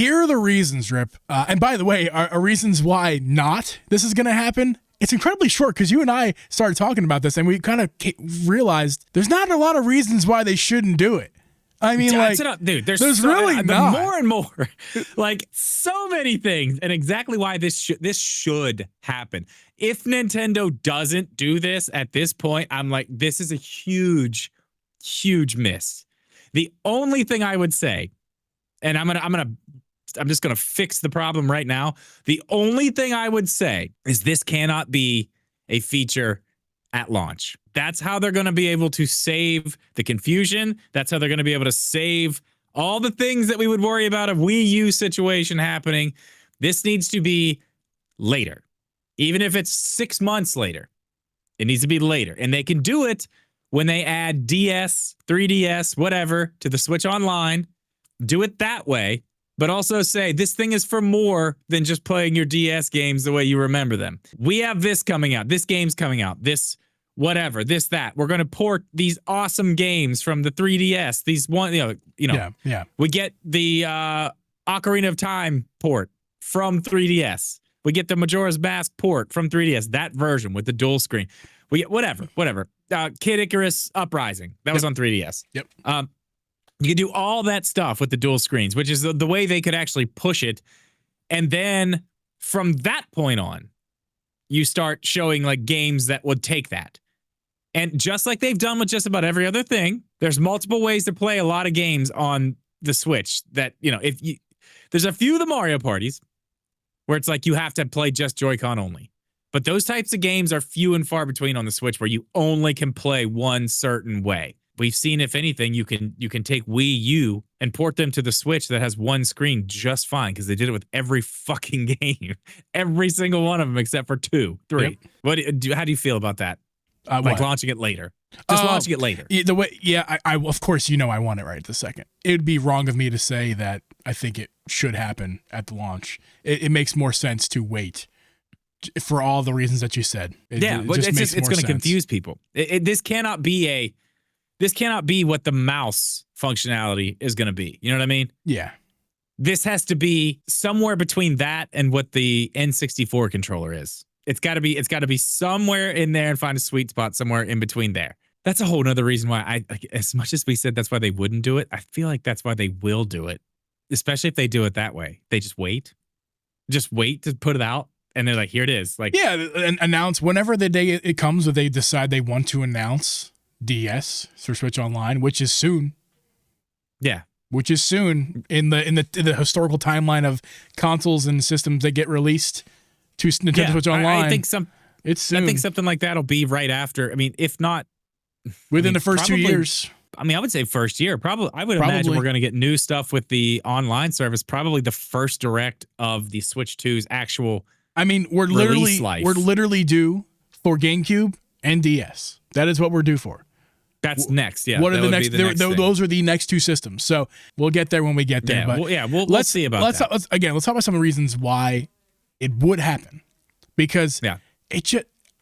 Here are the reasons, Rip. And by the way, are reasons why not this is going to happen. It's incredibly short because you and I started talking about this and we kind of realized there's not a lot of reasons why they shouldn't do it. I mean, like, dude, there's really not. More and more, like so many things, and exactly why this should happen. If Nintendo doesn't do this at this point, I'm like, this is a huge, huge miss. The only thing I would say, and I'm just gonna fix the problem right now. The only thing I would say is this cannot be a feature at launch. That's how they're going to be able to save the confusion. That's how they're going to be able to save all the things that we would worry about a Wii U situation happening. This needs to be later. Even if it's 6 months later, it needs to be later. And they can do it when they add DS, 3DS, whatever, to the Switch Online. Do it that way, but also say this thing is for more than just playing your DS games the way you remember them. We have this coming out. This game's coming out. This whatever, this, that. We're going to port these awesome games from the 3DS. These one, Yeah. We get the Ocarina of Time port from 3DS. We get the Majora's Mask port from 3DS. That version with the dual screen. We get whatever. Kid Icarus Uprising. That was on 3DS. Yep. You can do all that stuff with the dual screens, which is the way they could actually push it. And then from that point on, you start showing like games that would take that. And just like they've done with just about every other thing, there's multiple ways to play a lot of games on the Switch that, there's a few of the Mario parties where it's like you have to play just Joy-Con only. But those types of games are few and far between on the Switch where you only can play one certain way. We've seen, if anything, you can take Wii U and port them to the Switch that has one screen just fine because they did it with every fucking game, every single one of them except for 2, 3. Yep. How do you feel about that? Launching it later, launching it later. The way, I of course I want it right this second. It would be wrong of me to say that I think it should happen at the launch. It makes more sense to wait for all the reasons that you said. It's going to confuse people. This cannot be what the mouse functionality is going to be. You know what I mean? Yeah. This has to be somewhere between that and what the N64 controller is. It's got to be somewhere in there and find a sweet spot somewhere in between there. That's a whole nother reason why as much as we said that's why they wouldn't do it, I feel like that's why they will do it, especially if they do it that way. They just wait to put it out. And they're like, here it is. Like, yeah, and announce whenever the day it comes that they decide they want to announce DS for Switch Online, which is soon. Yeah, which is soon in the historical timeline of consoles and systems that get released to Nintendo Switch Online. It's soon. I think something like that'll be right after. I mean, if not within the first 2 years. I mean, I would say first year. I would imagine we're going to get new stuff with the online service. Probably the first direct of the Switch 2's actual. I mean, we're literally due for GameCube and DS. That is what we're due for. That's next, yeah. What are the next? Those are the next two systems. So we'll get there when we get there. Yeah, we'll see about that. Let's talk about some of the reasons why it would happen. Because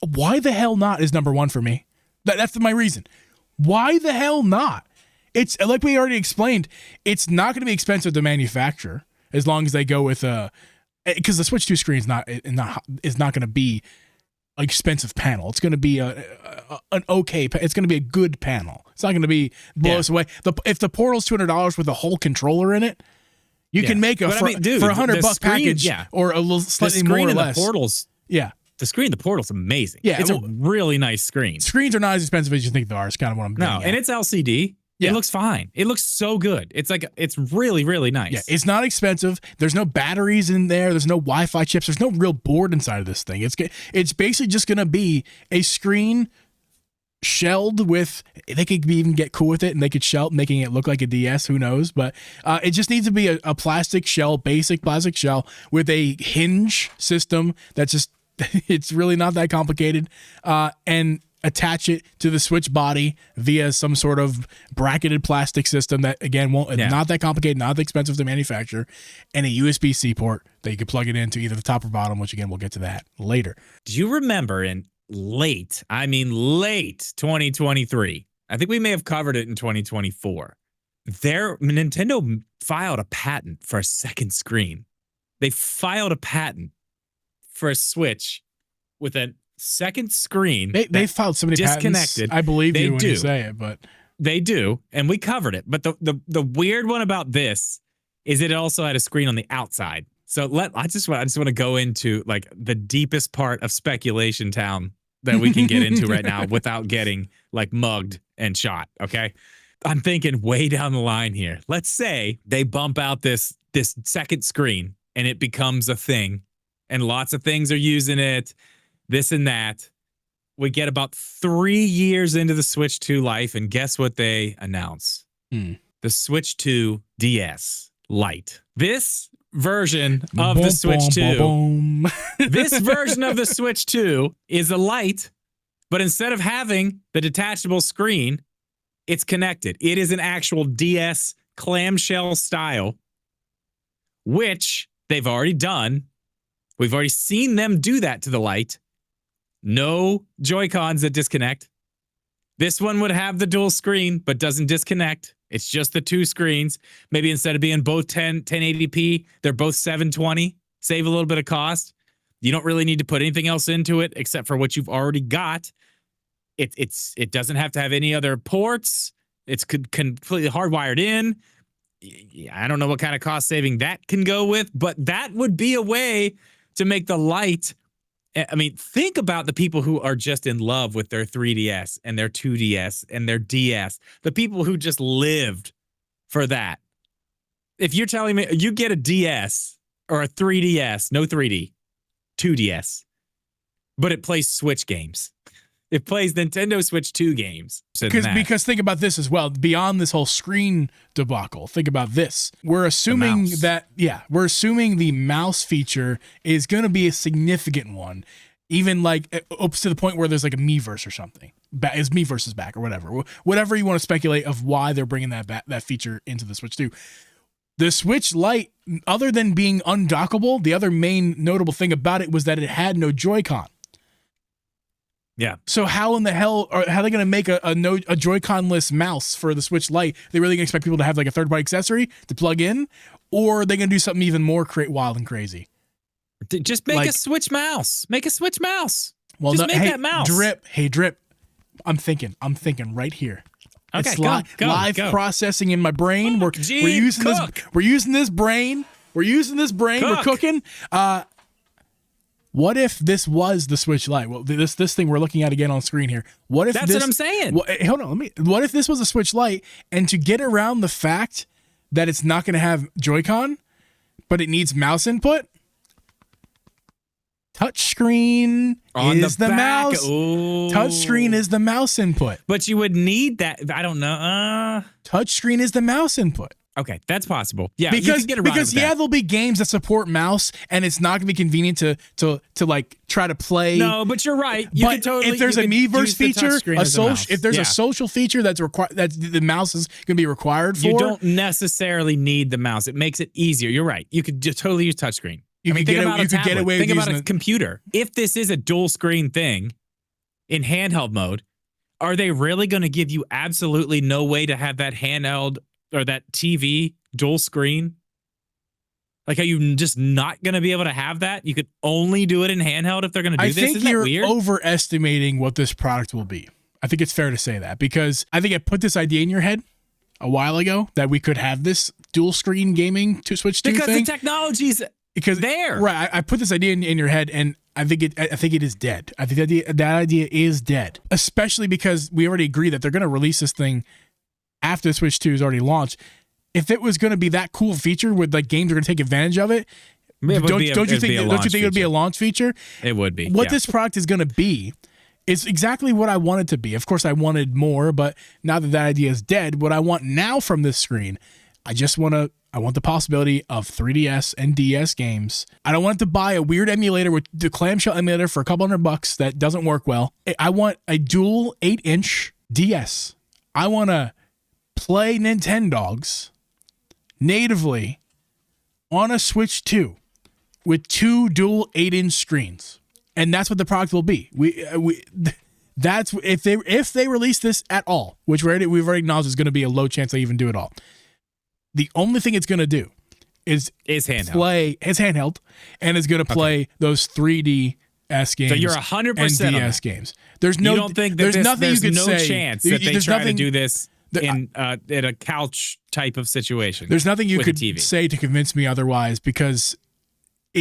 why the hell not is number one for me. That's my reason. Why the hell not? It's like we already explained. It's not going to be expensive to manufacture as long as they go with because the Switch 2 screen is not going to be an expensive panel. It's going to be an okay. It's going to be a good panel. It's not going to be blow us away. If the Portal's $200 with a whole controller in it, you can make for $100 package or a little slightly more or less. The Portal's the screen in the Portal's amazing. Yeah, it's a really nice screen. Screens are not as expensive as you think they are. It's kind of what I'm getting at. And it's LCD. Yeah. It looks fine. It looks so good. It's really, really nice. Yeah, it's not expensive. There's no batteries in there. There's no Wi-Fi chips. There's no real board inside of this thing. It's basically just going to be a screen shelled with, they could even get cool with it and they could shell making it look like a DS, who knows, but it just needs to be a plastic shell, basic plastic shell with a hinge system that's just, it's really not that complicated, and attach it to the Switch body via some sort of bracketed plastic system that, again, not that complicated, not that expensive to manufacture, and a USB-C port that you could plug it into either the top or bottom, which, again, we'll get to that later. Do you remember in late 2023, I think we may have covered it in 2024, Nintendo filed a patent for a second screen. They filed a patent for a Switch with a second screen. They filed so many disconnected. patents. I believe They you when do. you say it, but They do, and we covered it. But the weird one about this is it also had a screen on the outside. So I just want to go into like the deepest part of speculation town that we can get into right now without getting like mugged and shot. Okay, I'm thinking way down the line here. Let's say they bump out this second screen and it becomes a thing, and lots of things are using it, this and that. We get about 3 years into the Switch 2 life, and guess what they announce? The Switch 2 DS Lite. This version of the Switch 2, this version of the Switch 2 is a Lite, but instead of having the detachable screen, it's connected. It is an actual DS clamshell style, which they've already done. We've already seen them do that to the Lite. No Joy-Cons that disconnect. This one would have the dual screen, but doesn't disconnect. It's just the two screens. Maybe instead of being both 1080p, they're both 720. Save a little bit of cost. You don't really need to put anything else into it except for what you've already got. It doesn't have to have any other ports. It's completely hardwired in. I don't know what kind of cost saving that can go with, but that would be a way to make the Lite. I mean, think about the people who are just in love with their 3DS and their 2DS and their DS. The people who just lived for that. If you're telling me you get a DS or a 3DS, no 3D, 2DS, but it plays Switch games. It plays Nintendo Switch 2 games. Because think about this as well. Beyond this whole screen debacle, think about this. We're assuming we're assuming the mouse feature is going to be a significant one, even like up to the point where there's like a Miiverse or something. Is Miiverse is back or whatever. Whatever you want to speculate of why they're bringing that feature into the Switch 2. The Switch Lite, other than being undockable, the other main notable thing about it was that it had no Joy-Con. Yeah. So how in the hell are they going to make a Joy-Con-less mouse for the Switch Lite? They really going to expect people to have like a third-party accessory to plug in, or are they going to do something even more wild and crazy? Just make a Switch mouse. Make a Switch mouse. Well, just make that mouse. Drip. I'm thinking right here. Okay, it's live processing in my brain. We're using this brain. We're cooking. What if this was the Switch Lite? Well, this thing we're looking at again on screen here. What if that's what I'm saying? Hold on, what if this was a Switch Lite, and to get around the fact that it's not going to have Joy-Con, but it needs mouse input? Touchscreen is the mouse. Ooh. Touchscreen is the mouse input. But you would need that. I don't know. Touchscreen is the mouse input. Okay, that's possible. Yeah, because you can get around with that. There'll be games that support mouse, and it's not gonna be convenient to like try to play. No, but you're right. If there's a Miiverse feature, if there's a social feature that's required, that the mouse is gonna be required for. You don't necessarily need the mouse. It makes it easier. You're right. You could just totally use touchscreen. You could get away with Think about a computer. If this is a dual screen thing in handheld mode, are they really going to give you absolutely no way to have that handheld or that TV dual screen? Like, are you just not going to be able to have that? You could only do it in handheld if they're going to do this? I think you're overestimating what this product will be. I think it's fair to say that, because I think I put this idea in your head a while ago that we could have this dual screen gaming to Switch 2 because thing. The technology's there. Right. I put this idea in your head, and I think it is dead. I think that idea is dead, especially because we already agree that they're going to release this thing after the Switch 2 is already launched. If it was going to be that cool feature where like games are going to take advantage of it, don't you think it would be a launch feature? It would be. What this product is going to be is exactly what I want it to be. Of course, I wanted more, but now that idea is dead, what I want now from this screen, I want the possibility of 3DS and DS games. I don't want to buy a weird emulator with the clamshell emulator for a couple $100 that doesn't work well. I want a dual 8-inch DS. I want to play Nintendogs natively on a Switch 2 with two dual 8-inch screens. And that's what the product will be. That's if they release this at all, which we've already acknowledged is going to be a low chance they even do it all. The only thing it's going to do is handheld. play his handheld, and is going to play those 3DS games. So you're 100% and on DS that. games. There's no. You don't think that there's nothing there's you could no say. chance that they There's try nothing, to do this in a couch type of situation. There's nothing you with a could TV. say to convince me otherwise, because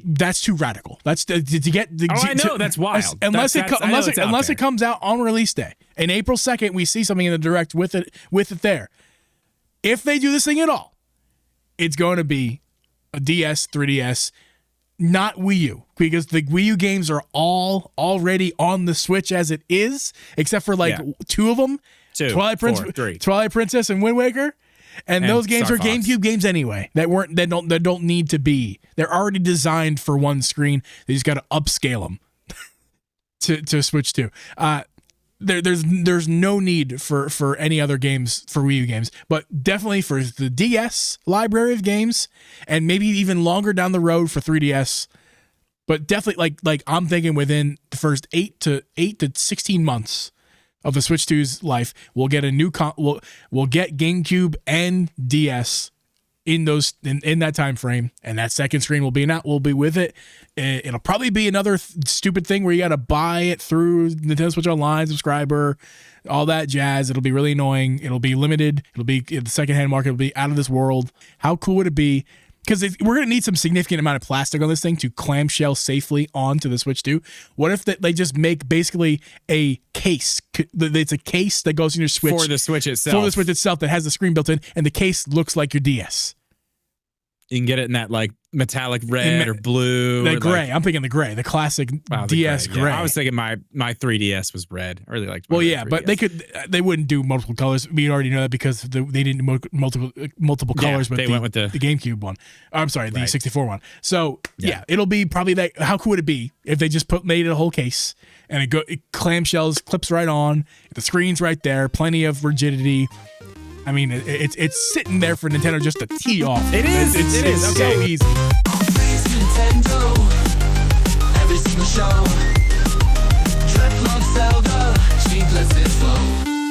that's too radical. That's to get. I know that's wild. Unless unless it comes out on release day, and April 2nd, we see something in the direct with it there. If they do this thing at all, it's going to be a DS, 3DS, not Wii U, because the Wii U games are all already on the Switch as it is, except for two of them, Twilight Princess and Wind Waker. And those games Star are Fox. GameCube games anyway. That don't need to be. They're already designed for one screen. They just got to upscale them to Switch 2. There's no need for any other games for Wii U games, but definitely for the DS library of games, and maybe even longer down the road for 3DS. But definitely like I'm thinking within the first 8 to 16 months of the Switch 2's life, we'll get a new we'll get GameCube and DS in that time frame, and that second screen will be with it. It'll probably be another stupid thing where you got to buy it through Nintendo Switch Online subscriber, all that jazz. It'll be really annoying. It'll be limited. It'll be in the secondhand market. It'll be out of this world. How cool would it be? Because we're going to need some significant amount of plastic on this thing to clamshell safely onto the Switch 2. What if they just make basically a case? It's a case that goes in your Switch. For the Switch itself. That has the screen built in, and the case looks like your DS. You can get it in that like metallic red or blue. The or gray. Like, I'm thinking the gray, the classic DS gray. Yeah, I was thinking my 3DS was red. I really liked my 3DS. But they wouldn't do multiple colors. We already know that because they didn't do multiple colors, but they went with the GameCube one. I'm sorry, the 64 one. So yeah, it'll be probably that. How cool would it be if they just made it a whole case and it clamshells, clips right on, the screen's right there, plenty of rigidity. I mean, it's sitting there for Nintendo just to tee off. It is. It's okay. so easy. Nintendo, every single show. Dreadlock Zelda, cheatless is slow.